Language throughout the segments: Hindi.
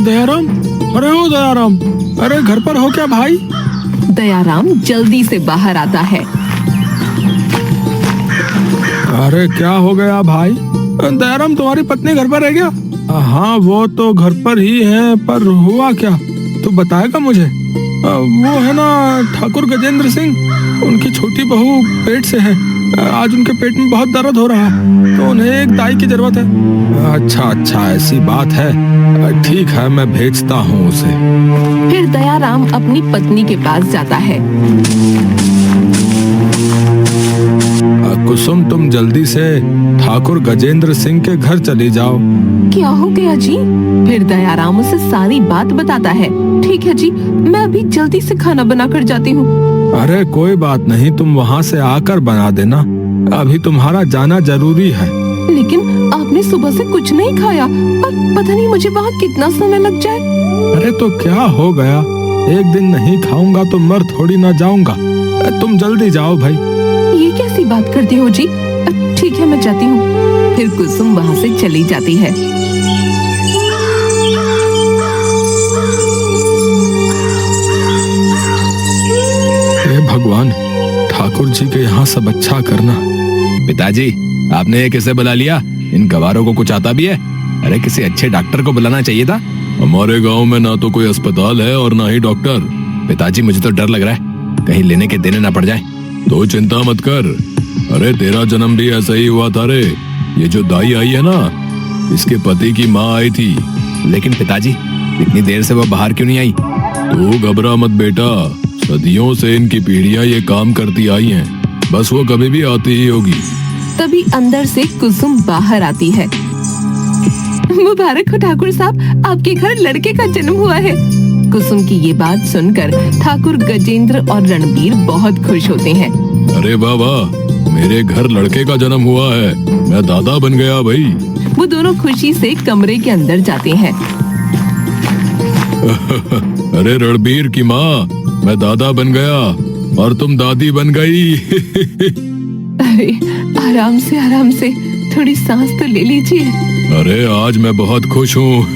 दयाराम, अरे ओ दयाराम, अरे घर पर हो क्या भाई? दयाराम जल्दी से बाहर आता है। अरे क्या हो गया भाई? दयाराम, तुम्हारी पत्नी घर पर है क्या? हाँ वो तो घर पर ही है, पर हुआ क्या तू बताएगा मुझे? वो है ना ठाकुर गजेंद्र सिंह, उनकी छोटी बहू पेट से है। आज उनके पेट में बहुत दर्द हो रहा है, तो उन्हें एक दाई की जरूरत है। अच्छा अच्छा, ऐसी बात है, ठीक है मैं भेजता हूँ उसे। फिर दयाराम अपनी पत्नी के पास जाता है। कुसुम, तुम जल्दी से ठाकुर गजेंद्र सिंह के घर चली जाओ। क्या हो गया जी? फिर दयाराम उसे सारी बात बताता है। ठीक है जी, मैं अभी जल्दी से खाना बनाकर जाती हूँ। अरे कोई बात नहीं, तुम वहाँ से आकर बना देना, अभी तुम्हारा जाना जरूरी है। लेकिन आपने सुबह से कुछ नहीं खाया और पता नहीं मुझे वहाँ कितना समय लग जाए। अरे तो क्या हो गया, एक दिन नहीं खाऊंगा तो मर थोड़ी ना जाऊंगा। तुम जल्दी जाओ भाई। ये कैसी बात करते हो जी? ठीक है मैं जाती हूँ। फिर कुसुम वहाँ से चली जाती है। हे भगवान, ठाकुर जी के यहाँ सब अच्छा करना। पिताजी, आपने ये किसे बुला लिया? इन गवारों को कुछ आता भी है? अरे किसी अच्छे डॉक्टर को बुलाना चाहिए था। हमारे गांव में ना तो कोई अस्पताल है और ना ही डॉक्टर। पिताजी मुझे तो डर लग रहा है, कहीं लेने के देने ना पड़ जाए। तो चिंता मत कर, अरे तेरा जन्म भी ऐसा ही हुआ था रे। ये जो दाई आई है ना, इसके पति की माँ आई थी। लेकिन पिताजी, इतनी देर से वो बाहर क्यों नहीं आई? तू घबरा मत बेटा, सदियों से इनकी पीढ़ियां ये काम करती आई हैं, बस वो कभी भी आती ही होगी। तभी अंदर से कुसुम बाहर आती है। मुबारक हो ठाकुर साहब, आपके घर लड़के का जन्म हुआ है। कुसुम की ये बात सुनकर ठाकुर गजेंद्र और रणबीर बहुत खुश होते हैं। अरे वाह वाह, मेरे घर लड़के का जन्म हुआ है, मैं दादा बन गया भाई। वो दोनों खुशी से कमरे के अंदर जाते हैं। अरे रणबीर की माँ, मैं दादा बन गया और तुम दादी बन गई। अरे आराम से थोड़ी सांस तो ले लीजिए। अरे आज मैं बहुत खुश हूँ।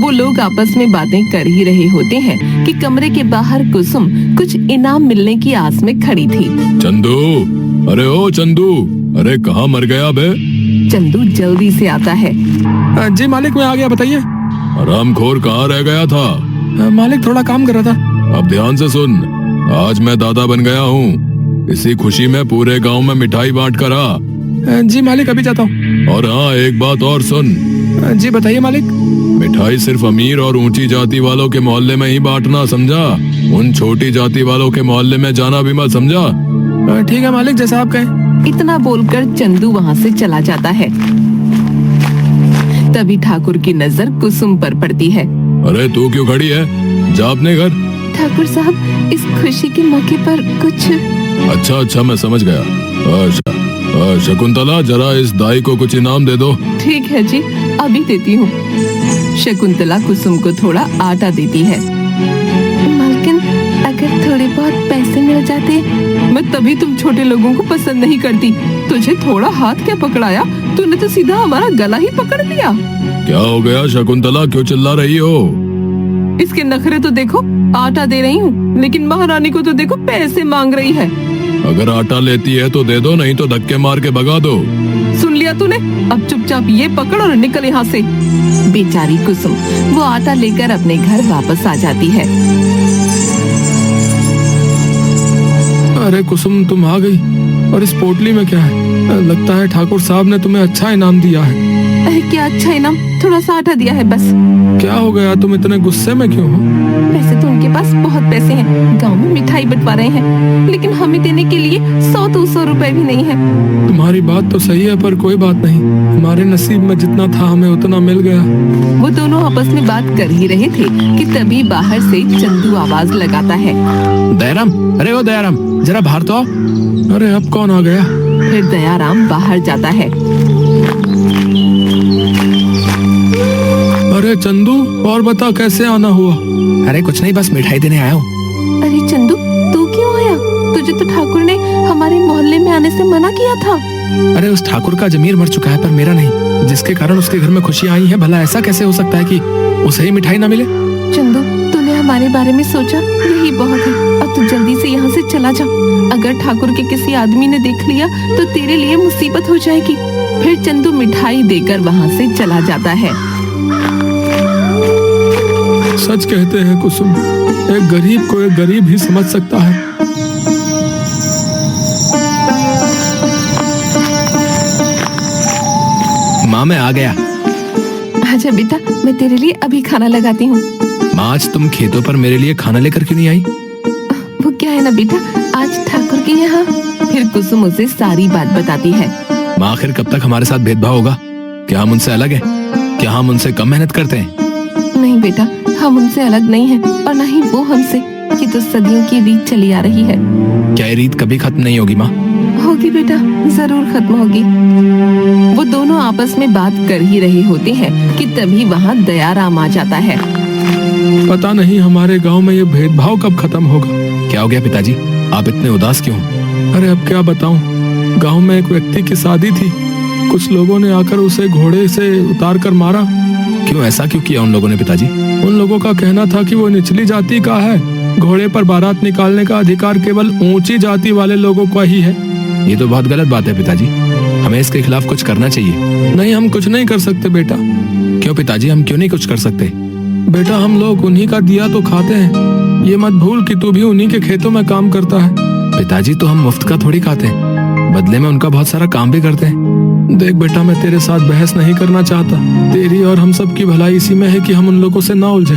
वो लोग आपस में बातें कर ही रहे होते हैं कि कमरे के बाहर कुसुम कुछ इनाम मिलने की आस में खड़ी थी। चंदू, अरे ओ चंदू, अरे कहाँ मर गया बे? चंदू जल्दी से आता है। जी मालिक, मैं आ गया, बताइए। हरामखोर कहाँ रह गया था? मालिक थोड़ा काम कर रहा था। अब ध्यान से सुन, आज मैं दादा बन गया हूँ, इसी खुशी में पूरे गांव में मिठाई बांट कर आ। जी मालिक, अभी जाता हूँ। और हाँ, एक बात और सुन। जी बताइए मालिक। मिठाई सिर्फ अमीर और ऊंची जाति वालों के मोहल्ले में ही बांटना, समझा? उन छोटी जाति वालों के मोहल्ले में जाना भी मत, समझा? ठीक है मालिक, जैसा आप कहें। इतना बोलकर चंदू वहाँ से चला जाता है। तभी ठाकुर की नजर कुसुम पर पड़ती है। अरे तू क्यों खड़ी है, जा अपने घर। ठाकुर साहब, इस खुशी के मौके पर कुछ। अच्छा मैं समझ गया। अच्छा शकुंतला, जरा इस दाई को कुछ इनाम दे दो। ठीक है जी, अभी देती हूँ। शकुंतला कुसुम को थोड़ा आटा देती है। मालकिन, अगर थोड़े बहुत पैसे मिल जाते। मैं तभी तुम छोटे लोगों को पसंद नहीं करती। तुझे थोड़ा हाथ क्या पकड़ाया, तूने तो सीधा हमारा गला ही पकड़ लिया। क्या हो गया शकुंतला, क्यों चिल्ला रही हो? इसके नखरे तो देखो, आटा दे रही हूँ लेकिन महारानी को तो देखो पैसे मांग रही है। अगर आटा लेती है तो दे दो, नहीं तो धक्के मार के भगा दो। सुन लिया तूने, अब चुपचाप ये पकड़ और निकल यहाँ से। बेचारी कुसुम वो आटा लेकर अपने घर वापस आ जाती है। अरे कुसुम, तुम आ गई, और इस पोटली में क्या है? लगता है ठाकुर साहब ने तुम्हें अच्छा इनाम दिया है। क्या अच्छा इनाम? थोड़ा सा आटा दिया है बस। क्या हो गया, तुम इतने गुस्से में क्यों हो? वैसे तो उनके पास बहुत पैसे हैं, गांव में मिठाई बंटवा रहे हैं, लेकिन हमें देने के लिए 100-200 रुपए भी नहीं है। तुम्हारी बात तो सही है, पर कोई बात नहीं, हमारे नसीब में जितना था हमें उतना मिल गया। वो दोनों आपस में बात कर ही रहे थे कि तभी बाहर से चंदू आवाज लगाता है। दयाराम, अरे ओ दयाराम, जरा बाहर तो आओ। अरे अब कौन आ गया? फिर दयाराम बाहर जाता है। अरे चंदू, और बता कैसे आना हुआ? अरे कुछ नहीं, बस मिठाई देने आया हूँ। अरे चंदू, तू क्यों आया? तुझे तो ठाकुर ने हमारे मोहल्ले में आने से मना किया था। अरे उस ठाकुर का जमीर मर चुका है पर मेरा नहीं, जिसके कारण उसके घर में खुशियां आई हैं। भला ऐसा कैसे हो सकता है कि उसे ही मिठाई ना मिले? चंदू, तूने हमारे बारे में सोचा, यही बहुत है। अब तू जल्दी से यहाँ से चला जा। अगर ठाकुर के किसी आदमी ने देख लिया तो तेरे लिए मुसीबत हो जाएगी। फिर चंदू मिठाई देकर वहाँ से चला जाता है। सच कहते हैं कुसुम, एक गरीब को एक गरीब ही समझ सकता है। माँ मैं आ गया। आजा बेटा, मैं तेरे लिए अभी खाना लगाती हूँ। माँ आज तुम खेतों पर मेरे लिए खाना लेकर क्यों नहीं आई? वो क्या है ना बेटा, आज ठाकुर के यहाँ। फिर कुसुम उसे सारी बात बताती है। माँ आखिर कब तक हमारे साथ भेदभाव होगा? क्या हम उनसे अलग हैं? क्या हम उनसे कम मेहनत करते हैं? नहीं बेटा, हम उनसे अलग नहीं हैं और न ही वो हमसे। ये तो सदियों की रीत चली आ रही है। क्या ये रीत कभी खत्म नहीं होगी माँ? होगी बेटा, जरूर खत्म होगी। वो दोनों आपस में बात कर ही रहे होते हैं कि तभी वहाँ दयाराम आ जाता है। पता नहीं हमारे गांव में ये भेदभाव कब खत्म होगा। क्या हो गया पिताजी, आप इतने उदास क्यों? अरे अब क्या बताऊं, गांव में एक व्यक्ति की शादी थी। कुछ लोगों ने आकर उसे घोड़े से उतार कर मारा। क्यों, ऐसा क्यों किया उन लोगों ने पिताजी? उन लोगों का कहना था कि वो निचली जाति का है, घोड़े पर बारात निकालने का अधिकार केवल ऊंची जाति वाले लोगों का ही है। ये तो बहुत गलत बात है पिताजी, हमें इसके खिलाफ कुछ करना चाहिए। नहीं, हम कुछ नहीं कर सकते बेटा। क्यों पिताजी, हम क्यों नहीं कुछ कर सकते? बेटा, हम लोग उन्हीं का दिया तो खाते हैं। ये मत भूल कि तू भी उन्हीं के खेतों में काम करता है। पिताजी तो हम मुफ्त का थोड़ी खाते हैं, बदले में उनका बहुत सारा काम भी करते हैं। देख बेटा, मैं तेरे साथ बहस नहीं करना चाहता। तेरी और हम सब की भलाई इसी में है कि हम उन लोगों से ना उलझे।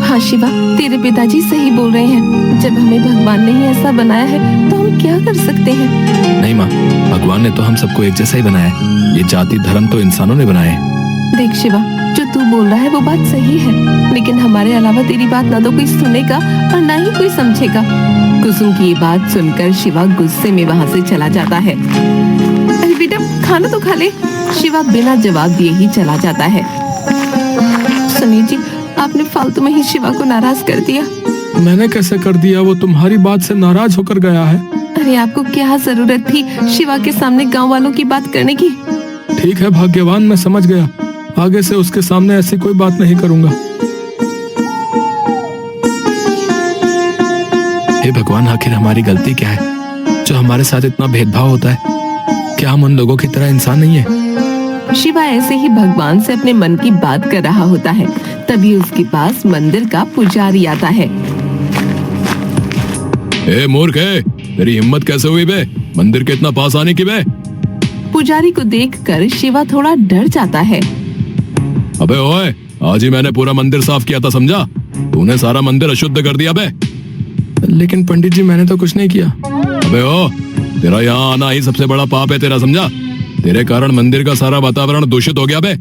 हाँ शिवा, तेरे पिताजी सही बोल रहे हैं। जब हमें भगवान ने ही ऐसा बनाया है तो हम क्या कर सकते हैं? नहीं माँ, भगवान ने तो हम सबको एक जैसा ही बनाया है। ये जाति धर्म तो इंसानों ने बनाए हैं। देख शिवा, जो तू बोल रहा है वो बात सही है, लेकिन हमारे अलावा तेरी बात ना तो कोई सुनेगा और ना ही कोई समझेगा। कुसुम की ये बात सुनकर शिवा गुस्से में वहाँ से चला जाता है। अरे बेटा, खाना तो खा ले। शिवा बिना जवाब दिए ही चला जाता है। सुनील जी, आपने फालतू में ही शिवा को नाराज कर दिया। मैंने कैसे कर दिया? वो तुम्हारी बात से नाराज होकर गया है। अरे आपको क्या जरूरत थी शिवा के सामने गांव वालों की बात करने की? ठीक है भाग्यवान, मैं समझ गया। आगे से उसके सामने ऐसी कोई बात नहीं करूंगा। हे भगवान, आखिर हमारी गलती क्या है जो हमारे साथ इतना भेदभाव होता है? क्या हम उन लोगों की तरह इंसान नहीं है? शिवा ऐसे ही भगवान से अपने मन की बात कर रहा होता है। तभी उसके पास मंदिर का पुजारी आता है। ए मूर्ख है, तेरी हिम्मत कैसे हुई बे मंदिर के इतना पास आने की बे? पुजारी को देखकर शिवा थोड़ा डर जाता है। अबे ओए, आज ही मैंने पूरा मंदिर साफ किया था, समझा? तूने सारा मंदिर अशुद्ध कर दिया बे। लेकिन पंडित जी, मैंने तो कुछ नहीं किया। अबे ओ, तेरा यहाँ आना ही सबसे बड़ा पाप है तेरा, समझा? तेरे कारण मंदिर का सारा वातावरण दूषित हो गया बे।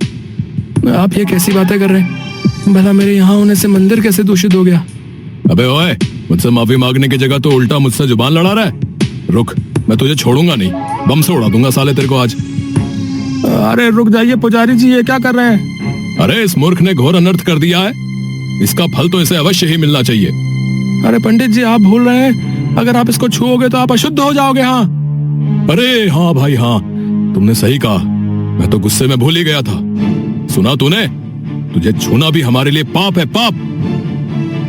आप ये कैसी बातें कर रहे हैं? भला मेरे यहाँ होने से मंदिर कैसे दूषित हो गया? अबे ओए, मुझसे माफी मांगने की जगह तो उल्टा मुझसे जुबान लड़ा रहा है। रुक, मैं तुझे छोड़ूंगा नहीं, बम से उड़ा दूंगा साले तेरे को आज। अरे रुक जाइए पुजारी जी, ये क्या कर रहे हैं? अरे इस मूर्ख ने घोर अनर्थ कर दिया है, इसका फल तो इसे अवश्य ही मिलना चाहिए। अरे पंडित जी, आप भूल रहे हैं, अगर आप इसको छुओगे तो आप अशुद्ध हो जाओगे। हाँ, अरे हाँ भाई हाँ, तुमने सही कहा, मैं तो गुस्से में भूल ही गया था। सुना तूने, तुझे छूना भी हमारे लिए पाप है, पाप।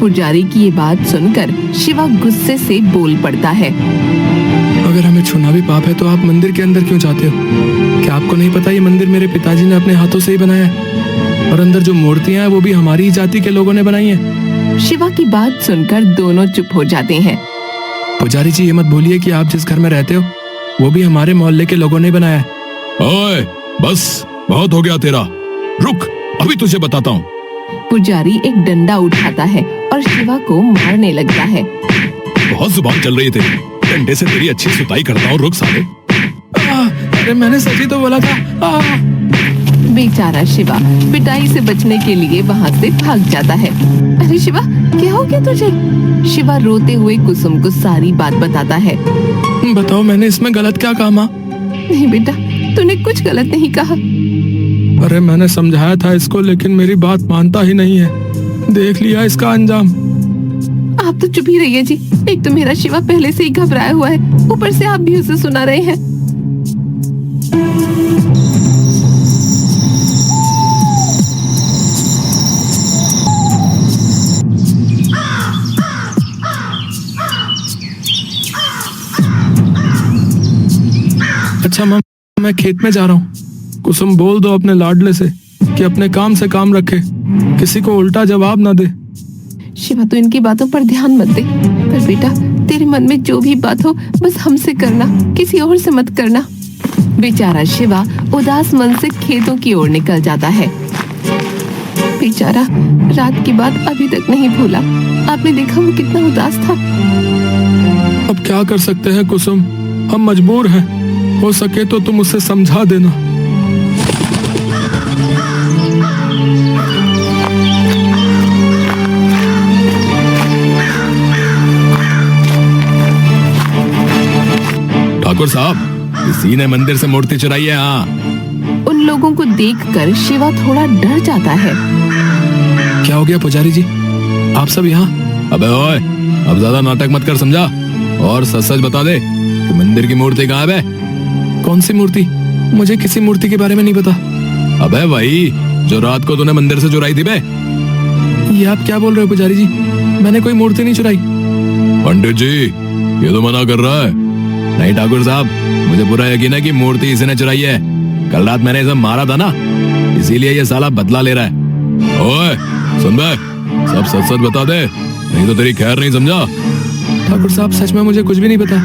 पुजारी की ये बात सुनकर शिवा गुस्से से बोल पड़ता है। अगर हमें छूना भी पाप है तो आप मंदिर के अंदर क्यों जाते हो? क्या आपको नहीं पता ये मंदिर मेरे पिताजी ने अपने हाथों से ही बनाया है और अंदर जो मूर्तियां हैं वो भी हमारी ही जाति के लोगों ने बनाई हैं। शिवा की बात सुनकर दोनों चुप हो जाते हैं। पुजारी जी, ये मत भूलिए कि आप जिस घर में रहते हो वो भी हमारे मोहल्ले के लोगों ने बनाया है। ओए, बस बहुत हो गया तेरा, रुक अभी तुझे बताता हूँ। पुजारी एक डंडा उठाता है और शिवा को मारने लगता है। बहुत जुबान चल रही थी, डंडे से तेरी अच्छी सुताई करता हूँ, रुक साले। अरे मैंने सच ही तो बोला था। बेचारा शिवा पिटाई से बचने के लिए वहाँ से भाग जाता है। अरे शिवा, क्या हो गया तुझे? शिवा रोते हुए कुसुम को सारी बात बताता है। बताओ, मैंने इसमें गलत क्या कहा माँ? नहीं बेटा, तूने कुछ गलत नहीं कहा। अरे मैंने समझाया था इसको, लेकिन मेरी बात मानता ही नहीं है। देख लिया इसका अंजाम। आप तो चुप ही रहिए जी। एक तो मेरा शिवा पहले से ही घबराया हुआ है, ऊपर से आप भी उसे सुना रहे हैं। अच्छा मैम, मैं खेत में जा रहा हूँ। कुसुम बोल दो अपने लाडले से कि अपने काम से काम रखे, किसी को उल्टा जवाब ना दे। शिवा तो इनकी बातों पर ध्यान मत दे, पर बेटा तेरे मन में जो भी बात हो बस हमसे करना, किसी और से मत करना। बेचारा शिवा उदास मन से खेतों की ओर निकल जाता है। बेचारा रात की बात अभी तक नहीं भूला। आपने देखा वो कितना उदास था। अब क्या कर सकते हैं कुसुम, हम मजबूर हैं। हो सके तो तुम उसे समझा देना। ठाकुर साहब, किसी ने मंदिर से मूर्ति चुराई है। हाँ, उन लोगों को देखकर शिवा थोड़ा डर जाता है। क्या हो गया पुजारी जी, आप सब यहाँ? अबे ओए, अब ज्यादा नाटक मत कर, समझा? और सच सच बता दे कि मंदिर की मूर्ति कहाँ है? कौन सी मूर्ति? मुझे किसी मूर्ति के बारे में नहीं पता। अबे वही जो रात को तूने मंदिर से चुराई थी बे। ये आप क्या बोल रहे हो पुजारी जी? मैंने कोई मूर्ति नहीं चुराई। पंडित जी, ये तो मना कर रहा है। नहीं ठाकुर साहब, मुझे पूरा यकीन है कि मूर्ति इसी ने चुराई है। कल रात मैंने इसे मारा था ना, इसीलिए ये साला बदला ले रहा है। ओए सुन बे, सब सच सच बता दे, नहीं तो तेरी खैर नहीं, समझा? ठाकुर साहब सच में मुझे कुछ भी नहीं पता।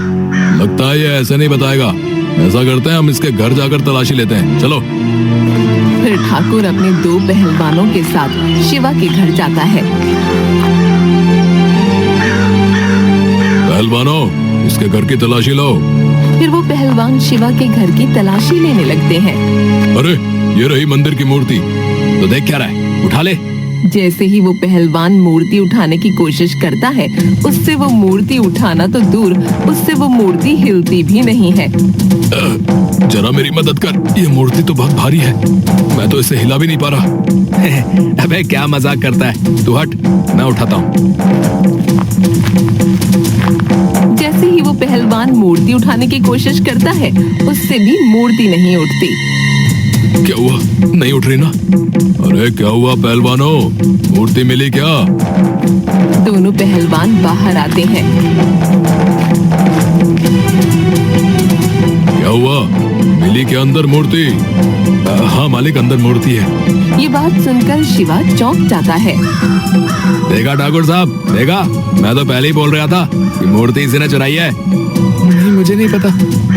लगता है ये ऐसे नहीं बताएगा। ऐसा करते हैं, हम इसके घर जाकर तलाशी लेते हैं, चलो। फिर ठाकुर अपने दो पहलवानों के साथ शिवा के घर जाता है। पहलवानों, इसके घर की तलाशी लो। फिर वो पहलवान शिवा के घर की तलाशी लेने लगते हैं। अरे ये रही मंदिर की मूर्ति, तो देख क्या रहा है, उठा ले। जैसे ही वो पहलवान मूर्ति उठाने की कोशिश करता है, उससे वो मूर्ति उठाना तो दूर, उससे वो मूर्ति हिलती भी नहीं है। जरा मेरी मदद कर, ये मूर्ति तो बहुत भारी है, मैं तो इसे हिला भी नहीं पा रहा। अबे क्या मजाक करता है, तू हट, मैं उठाता हूँ। जैसे ही वो पहलवान मूर्ति उठाने की कोशिश करता है, उससे भी मूर्ति नहीं उठती। क्या हुआ, नहीं उठ रही ना? अरे क्या हुआ पहलवानों, मूर्ति मिली क्या? दोनों पहलवान बाहर आते हैं। क्या हुआ, मिली क्या अंदर मूर्ति? हाँ मालिक, अंदर मूर्ति है। ये बात सुनकर शिवा चौंक जाता है। देखा ठाकुर साहब, देखा, मैं तो पहले ही बोल रहा था कि मूर्ति इसी ने चुराई है। नहीं, मुझे नहीं पता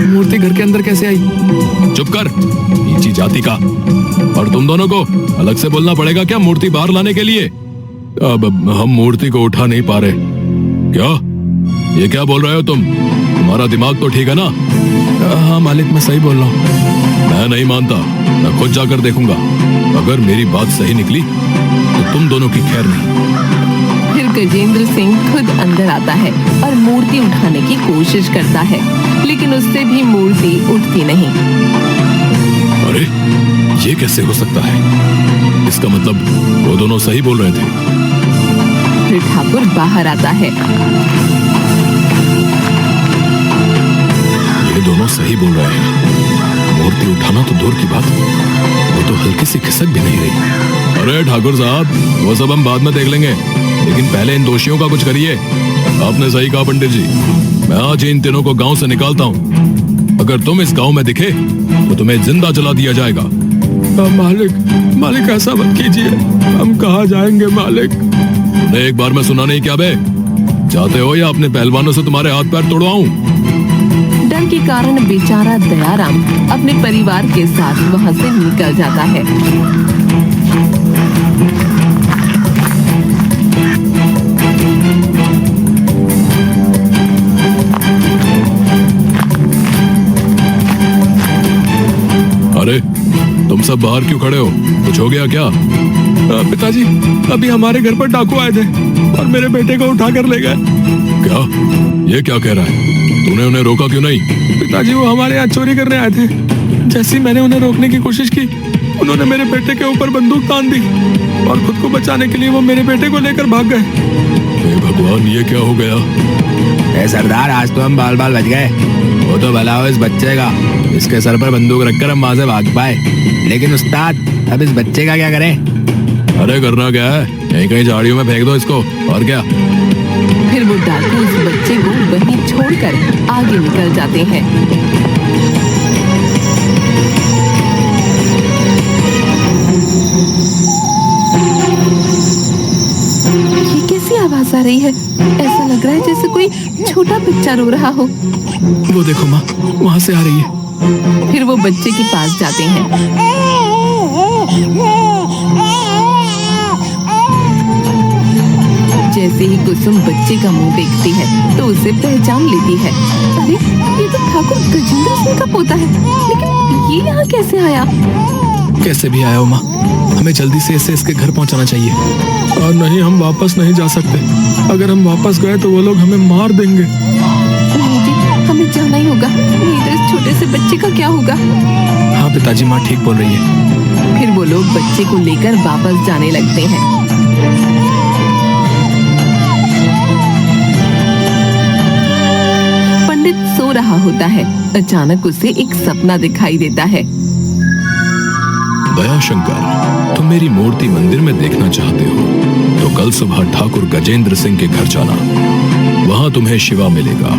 मूर्ति घर के अंदर कैसे आई। चुप कर, नीची जाति का। और तुम दोनों को अलग से बोलना पड़ेगा क्या मूर्ति बाहर लाने के लिए? अब हम मूर्ति को उठा नहीं पा रहे। क्या ये क्या बोल रहे हो तुम? तुम्हारा दिमाग तो ठीक है ना? हाँ मालिक, मैं सही बोल रहा हूँ। मैं नहीं मानता, मैं खुद जाकर देखूंगा। अगर मेरी बात सही निकली तो तुम दोनों की खैर नहीं। फिर गजेंद्र सिंह खुद अंदर आता है और मूर्ति उठाने की कोशिश करता है, लेकिन उससे भी मूर्ति उठती नहीं। अरे ये कैसे हो सकता है? इसका मतलब वो दोनों सही बोल रहे थे। फिर ठाकुर बाहर आता है। ये दोनों सही बोल रहे हैं। मूर्ति उठाना तो दूर की बात, वो तो हल्की सी खिसक भी नहीं रही। अरे ठाकुर साहब, वो सब हम बाद में देख लेंगे, लेकिन पहले इन दोषियों का कुछ करिए। आपने सही कहा पंडित जी, मैं आज इन तीनों को गांव से निकालता हूँ। अगर तुम इस गांव में दिखे तो तुम्हें जिंदा जला दिया जाएगा। मालिक ऐसा मत कीजिए, हम कहाँ जाएंगे मालिक? तुमने एक बार में सुना नहीं क्या बे? चाहते हो या अपने पहलवानों से तुम्हारे हाथ पैर तोड़वाऊं? डर के कारण बेचारा दयाराम अपने परिवार के साथ वहां से निकल जाता है। अरे तुम सब बाहर क्यों खड़े हो? कुछ हो गया क्या? पिताजी, अभी हमारे घर पर डाकू आए थे और मेरे बेटे को उठा कर ले गए। क्या? ये क्या कह रहा है? तूने उन्हें रोका क्यों नहीं? पिताजी, वो हमारे यहाँ चोरी करने आए थे। जैसे ही मैंने उन्हें रोकने की कोशिश की, उन्होंने मेरे बेटे के ऊपर बंदूक तान दी और खुद को बचाने के लिए वो मेरे बेटे को लेकर भाग गए। हे भगवान, ये क्या हो गया? ए सरदार, आज तो हम बाल बाल बच गए। वो तो भला हो इस बच्चे का, इसके सर पर बंदूक रखकर हम वहां से भाग पाए। लेकिन उस्ताद, अब इस बच्चे का क्या करें? अरे करना क्या है, कहीं कहीं झाड़ियों में फेंक दो इसको, और क्या। फिर वो डाकू उस बच्चे को वहीं छोड़कर आगे निकल जाते हैं। ये कैसी आवाज आ रही है? ऐसा लग रहा है जैसे कोई छोटा बच्चा रो रहा हो। वो देखो माँ, वहां से आ रही है। फिर वो बच्चे के पास जाते हैं। जैसे ही कुसुम बच्चे का मुंह देखती है तो उसे पहचान लेती है। अरे, ये तो ठाकुर गजेंद्र सिंह का पोता है, लेकिन ये यहाँ कैसे आया? कैसे भी आया हो माँ, हमें जल्दी से इसे इसके घर पहुंचाना चाहिए। और नहीं, हम वापस नहीं जा सकते। अगर हम वापस गए तो वो लोग हमें मार देंगे। नहीं जी, हमें जाना ही होगा, नहीं तो इस छोटे से बच्चे का क्या होगा? हाँ पिताजी, माँ ठीक बोल रही है। फिर वो लोग बच्चे को लेकर वापस जाने लगते हैं। पंडित सो रहा होता है। अचानक उसे एक सपना दिखाई देता है। दयाशंकर, तुम मेरी मूर्ति मंदिर में देखना चाहते हो तो कल सुबह ठाकुर गजेंद्र सिंह के घर जाना। वहां तुम्हें शिवा मिलेगा।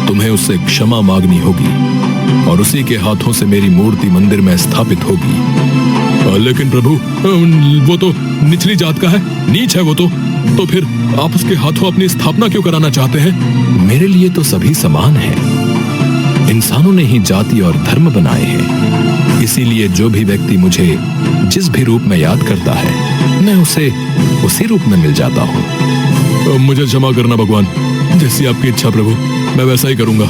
तुम्हें उससे क्षमा मांगनी होगी और उसी के हाथों से मेरी मूर्ति मंदिर में स्थापित होगी। लेकिन प्रभु, वो तो निचली जात का है, नीच है वो तो फिर आप उसके हाथों अपनी स्थापना क्यों कराना चाहते हैं? मेरे लिए तो सभी समान हैं। इंसानों ने ही जाति और धर्म बनाए हैं। इसीलिए जो भी व्यक्ति मुझे जिस भी रूप में याद करता है, मैं उसे उसी रूप में मिल जाता हूँ। मुझे क्षमा करना भगवान, जैसी आपकी इच्छा प्रभु, मैं वैसा ही करूंगा।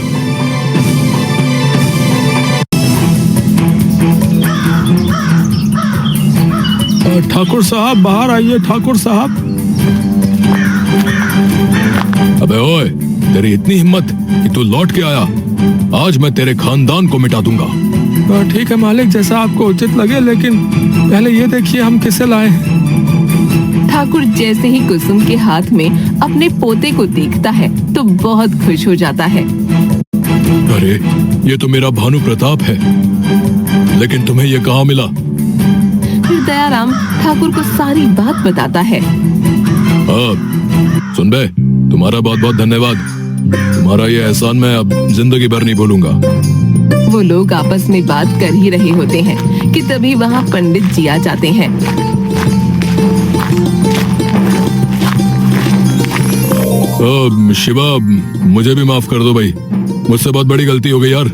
ठाकुर साहब, बाहर आइए ठाकुर साहब। अबे ओए, तेरी इतनी हिम्मत कि तू लौट के आया। आज मैं तेरे खानदान को मिटा दूंगा। ठीक है मालिक, जैसा आपको उचित लगे, लेकिन पहले ये देखिए हम किसे लाए हैं। ठाकुर जैसे ही कुसुम के हाथ में अपने पोते को देखता है तो बहुत खुश हो जाता है। अरे, ये तो मेरा भानु प्रताप है, लेकिन तुम्हें ये कहाँ मिला? फिर दयाराम ठाकुर को सारी बात बताता है। सुन बे, तुम्हारा बहुत बहुत धन्यवाद। तुम्हारा ये एहसान मैं अब जिंदगी भर नहीं भूलूंगा। वो लोग आपस में बात कर ही रहे होते हैं कि तभी वहाँ पंडित जी आ जाते हैं। शिवा, मुझे भी माफ कर दो भाई, मुझसे बहुत बड़ी गलती हो गई यार।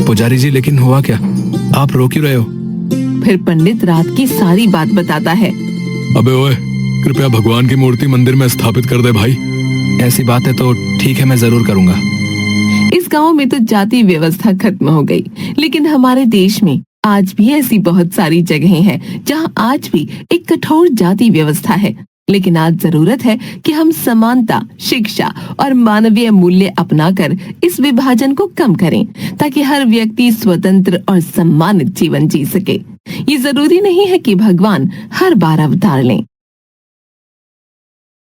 पुजारी जी, लेकिन हुआ क्या? आप रो क्यों रहे हो? फिर पंडित रात की सारी बात बताता है। अबे ओए, कृपया भगवान की मूर्ति मंदिर में स्थापित कर दे भाई। ऐसी बात है तो ठीक है, मैं जरूर करूंगा। इस गांव में तो जाति व्यवस्था खत्म हो गई, लेकिन हमारे देश में आज भी ऐसी बहुत सारी जगहें हैं जहां आज भी एक कठोर जाति व्यवस्था है। लेकिन आज जरूरत है कि हम समानता, शिक्षा और मानवीय मूल्य अपनाकर इस विभाजन को कम करें, ताकि हर व्यक्ति स्वतंत्र और सम्मानित जीवन जी सके। ये जरूरी नहीं है कि भगवान हर बार अवतार लें।